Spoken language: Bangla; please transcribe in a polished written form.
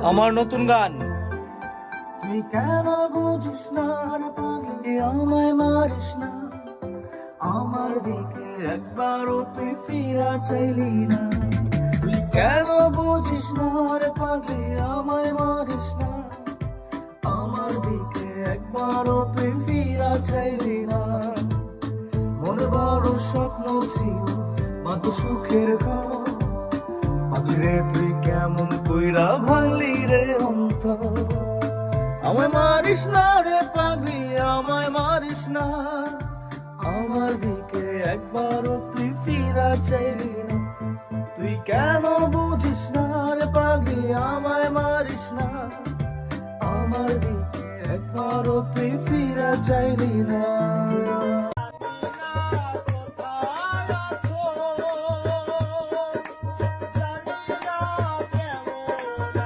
আমার নতুন গান। তুই কেন বুঝিস না রে পাগলি, আমায় মারিস না, আমার দিকে একবারও তুই ফিরা চাইলি না। তুই কেন বুঝিস না রে পাগলি, আমায় মারিস না, আমার দিকে একবারও তুই ফিরা চাইলি না। মনে বড় স্বপ্ন ছিল কত সুখের ঘর, পাগলি রে তুই কেমন কইরা ভাঙলি রে অন্তর। আমায় মারিস না রে পাগলি, আমায় মারিস না, আমার দিকে একবারও তুই ফিরা চাইলি না। তুই কেন বুঝিস না রে পাগলি, আমায় মারিস না, আমার দিকে একবারও তুই ফিরা চাইলি না।